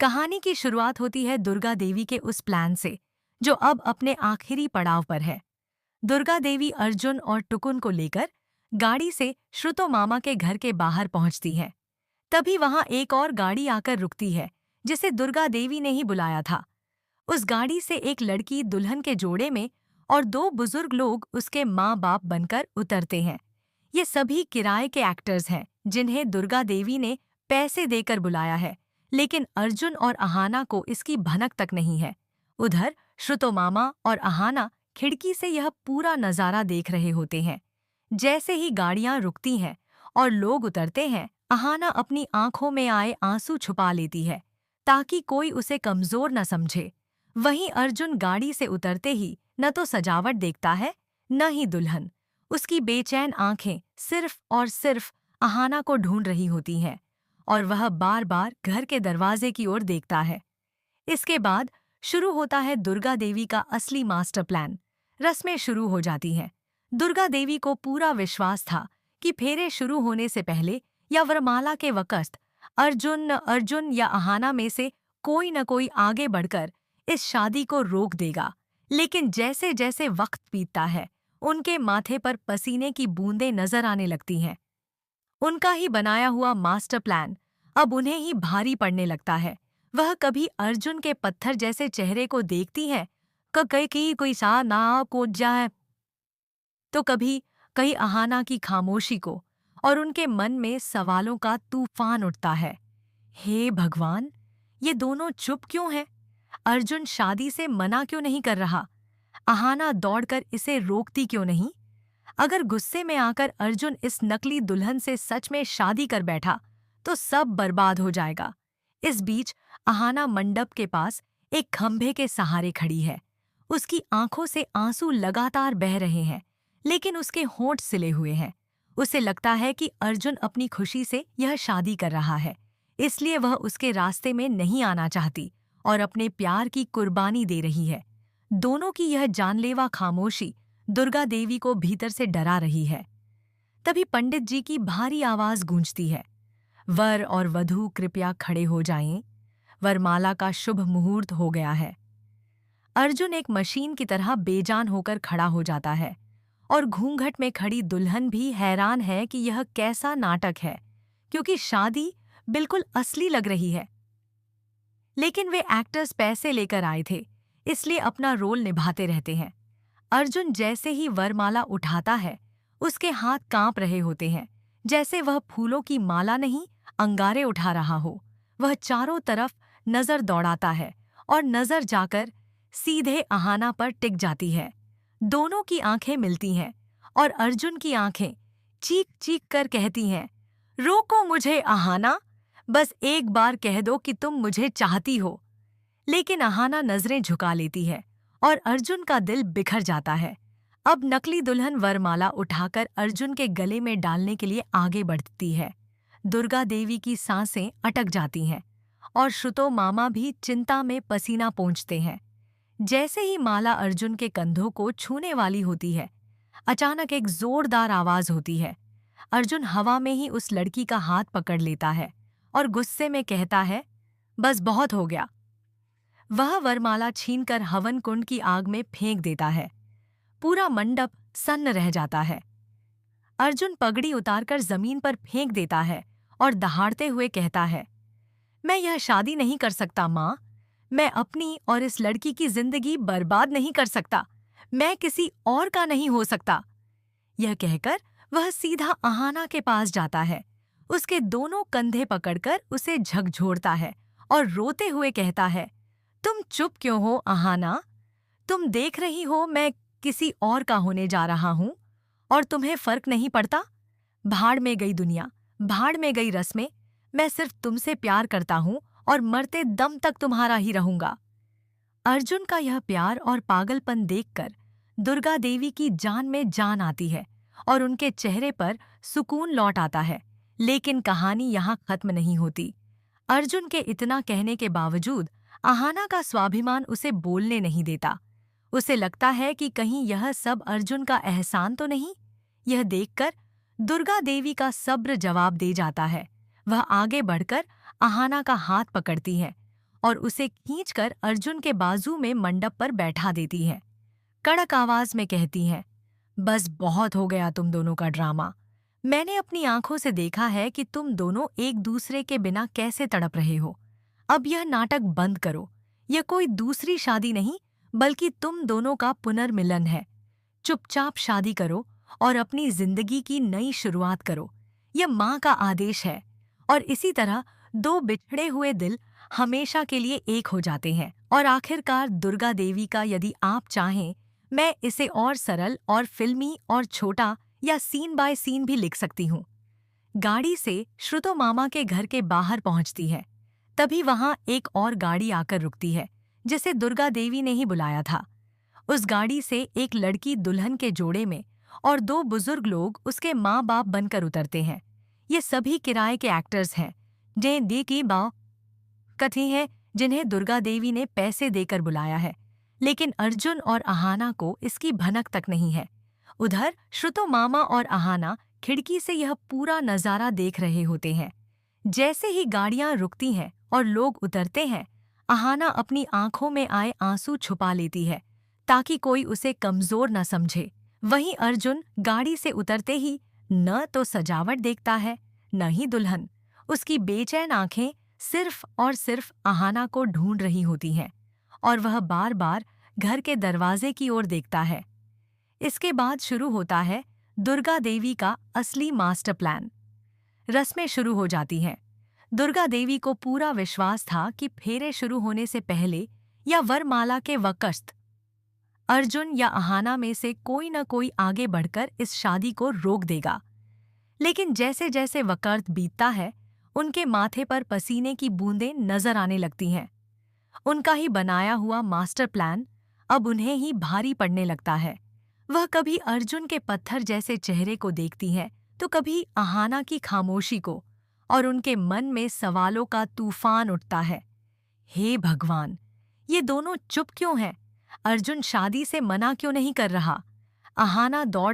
कहानी की शुरुआत होती है दुर्गा देवी के उस प्लान से जो अब अपने आखिरी पड़ाव पर है। दुर्गा देवी अर्जुन और टुकुन को लेकर गाड़ी से श्रुतो मामा के घर के बाहर पहुंचती है। तभी वहां एक और गाड़ी आकर रुकती है जिसे दुर्गा देवी ने ही बुलाया था। उस गाड़ी से एक लड़की दुल्हन के जोड़े में और दो बुजुर्ग लोग उसके माँ बाप बनकर उतरते हैं। ये सभी किराए के एक्टर्स हैं जिन्हें दुर्गा देवी ने पैसे देकर बुलाया है, लेकिन अर्जुन और अहाना को इसकी भनक तक नहीं है। उधर श्रुतो मामा और अहाना खिड़की से यह पूरा नज़ारा देख रहे होते हैं। जैसे ही गाड़ियां रुकती हैं और लोग उतरते हैं, अहाना अपनी आंखों में आए आंसू छुपा लेती है ताकि कोई उसे कमजोर न समझे। वहीं अर्जुन गाड़ी से उतरते ही न तो सजावट देखता है, न ही दुल्हन। उसकी बेचैन आंखें सिर्फ और सिर्फ अहाना को ढूंढ रही होती हैं और वह बार बार घर के दरवाजे की ओर देखता है। इसके बाद शुरू होता है दुर्गा देवी का असली मास्टर प्लान। रस्में शुरू हो जाती हैं। दुर्गा देवी को पूरा विश्वास था कि फेरे शुरू होने से पहले या वरमाला के वक़्त अर्जुन अर्जुन या अहाना में से कोई न कोई आगे बढ़कर इस शादी को रोक देगा। लेकिन जैसे जैसे वक्त बीतता है, उनके माथे पर पसीने की बूंदें नजर आने लगती हैं। उनका ही बनाया हुआ मास्टर प्लान अब उन्हें ही भारी पड़ने लगता है। वह कभी अर्जुन के पत्थर जैसे चेहरे को देखती है, कई की कोई सा ना को जाए, तो कभी कहीं अहाना की खामोशी को, और उनके मन में सवालों का तूफान उठता है। हे भगवान, ये दोनों चुप क्यों हैं? अर्जुन शादी से मना क्यों नहीं कर रहा? अहाना दौड़कर इसे रोकती क्यों नहीं? अगर गुस्से में आकर अर्जुन इस नकली दुल्हन से सच में शादी कर बैठा तो सब बर्बाद हो जाएगा। इस बीच अहाना मंडप के पास एक खंभे के सहारे खड़ी है। उसकी आंखों से आंसू लगातार बह रहे हैं, लेकिन उसके होंठ सिले हुए हैं। उसे लगता है कि अर्जुन अपनी खुशी से यह शादी कर रहा है, इसलिए वह उसके रास्ते में नहीं आना चाहती और अपने प्यार की कुर्बानी दे रही है। दोनों की यह जानलेवा खामोशी दुर्गा देवी को भीतर से डरा रही है। तभी पंडित जी की भारी आवाज गूंजती है, वर और वधू कृपया खड़े हो जाएं, वरमाला का शुभ मुहूर्त हो गया है। अर्जुन एक मशीन की तरह बेजान होकर खड़ा हो जाता है और घूंघट में खड़ी दुल्हन भी हैरान है कि यह कैसा नाटक है, क्योंकि शादी बिल्कुल असली लग रही है। लेकिन वे एक्टर्स पैसे लेकर आए थे, इसलिए अपना रोल निभाते रहते हैं। अर्जुन जैसे ही वरमाला उठाता है, उसके हाथ कांप रहे होते हैं, जैसे वह फूलों की माला नहीं, अंगारे उठा रहा हो। वह चारों तरफ नजर दौड़ाता है और नजर जाकर सीधे अहाना पर टिक जाती है। दोनों की आंखें मिलती हैं और अर्जुन की आंखें चीख चीख कर कहती हैं, रोको मुझे अहाना, बस एक बार कह दो कि तुम मुझे चाहती हो। लेकिन अहाना नजरें झुका लेती है और अर्जुन का दिल बिखर जाता है। अब नकली दुल्हन वरमाला उठाकर अर्जुन के गले में डालने के लिए आगे बढ़ती है। दुर्गा देवी की सांसें अटक जाती हैं और श्रुतो मामा भी चिंता में पसीना पोंछते हैं। जैसे ही माला अर्जुन के कंधों को छूने वाली होती है, अचानक एक जोरदार आवाज होती है। अर्जुन हवा में ही उस लड़की का हाथ पकड़ लेता है और गुस्से में कहता है, बस बहुत हो गया। वह वरमाला छीनकर हवन कुंड की आग में फेंक देता है। पूरा मंडप सन्न रह जाता है। अर्जुन पगड़ी उतारकर जमीन पर फेंक देता है और दहाड़ते हुए कहता है, मैं यह शादी नहीं कर सकता माँ। मैं अपनी और इस लड़की की जिंदगी बर्बाद नहीं कर सकता। मैं किसी और का नहीं हो सकता। यह कहकर वह सीधा अहाना के पास जाता है, उसके दोनों कंधे पकड़कर उसे झकझोरता है और रोते हुए कहता है, तुम चुप क्यों हो अहाना? तुम देख रही हो मैं किसी और का होने जा रहा हूं और तुम्हें फर्क नहीं पड़ता? भाड़ में गई दुनिया, भाड़ में गई रस्में। मैं सिर्फ तुमसे प्यार करता हूं और मरते दम तक तुम्हारा ही रहूंगा। अर्जुन का यह प्यार और पागलपन देखकर दुर्गा देवी की जान में जान आती है और उनके चेहरे पर सुकून लौट आता है। लेकिन कहानी यहाँ खत्म नहीं होती। अर्जुन के इतना कहने के बावजूद अहाना का स्वाभिमान उसे बोलने नहीं देता। उसे लगता है कि कहीं यह सब अर्जुन का एहसान तो नहीं। यह देखकर दुर्गा देवी का सब्र जवाब दे जाता है। वह आगे बढ़कर अहाना का हाथ पकड़ती है और उसे खींचकर अर्जुन के बाजू में मंडप पर बैठा देती है। कड़क आवाज में कहती है, बस बहुत हो गया तुम दोनों का ड्रामा। मैंने अपनी आंखों से देखा है कि तुम दोनों एक दूसरे के बिना कैसे तड़प रहे हो। अब यह नाटक बंद करो। यह कोई दूसरी शादी नहीं, बल्कि तुम दोनों का पुनर्मिलन है। चुपचाप शादी करो और अपनी जिंदगी की नई शुरुआत करो। यह माँ का आदेश है। और इसी तरह दो बिछड़े हुए दिल हमेशा के लिए एक हो जाते हैं। और आखिरकार दुर्गा देवी का यदि आप चाहें, मैं इसे और सरल और फिल्मी और छोटा या सीन बाय सीन भी लिख सकती हूँ। गाड़ी से श्रुतो मामा के घर के बाहर पहुंचती है। तभी वहां एक और गाड़ी आकर रुकती है, जिसे दुर्गा देवी ने ही बुलाया था। उस गाड़ी से एक लड़की दुल्हन के जोड़े में और दो बुजुर्ग लोग उसके माँ बाप बनकर उतरते हैं। ये सभी किराए के एक्टर्स हैं, जिन्हें दी की बाव कथी है, जिन्हें दुर्गा देवी ने पैसे देकर बुलाया है। लेकिन अर्जुन और अहाना को इसकी भनक तक नहीं है। उधर श्रुतो मामा और अहाना खिड़की से यह पूरा नज़ारा देख रहे होते हैं। जैसे ही गाड़ियां रुकती हैं और लोग उतरते हैं, अहाना अपनी आंखों में आए आंसू छुपा लेती है, ताकि कोई उसे कमजोर न समझे। वहीं अर्जुन गाड़ी से उतरते ही न तो सजावट देखता है, न ही दुल्हन। उसकी बेचैन आंखें सिर्फ और सिर्फ अहाना को ढूंढ रही होती हैं, और वह बार बार घर के दरवाजे की ओर देखता है। इसके बाद शुरू होता है दुर्गा देवी का असली मास्टर प्लान। रस्में शुरू हो जाती हैं। दुर्गा देवी को पूरा विश्वास था कि फेरे शुरू होने से पहले या वरमाला के वक़्त अर्जुन या अहाना में से कोई न कोई आगे बढ़कर इस शादी को रोक देगा। लेकिन जैसे जैसे वक़्त बीतता है, उनके माथे पर पसीने की बूंदें नजर आने लगती हैं। उनका ही बनाया हुआ मास्टर प्लान अब उन्हें ही भारी पड़ने लगता है। वह कभी अर्जुन के पत्थर जैसे चेहरे को देखती है, तो कभी अहाना की खामोशी को, और उनके मन में सवालों का तूफान उठता है। हे भगवान, ये दोनों चुप क्यों हैं? अर्जुन शादी से मना क्यों नहीं कर रहा? अहाना दौड़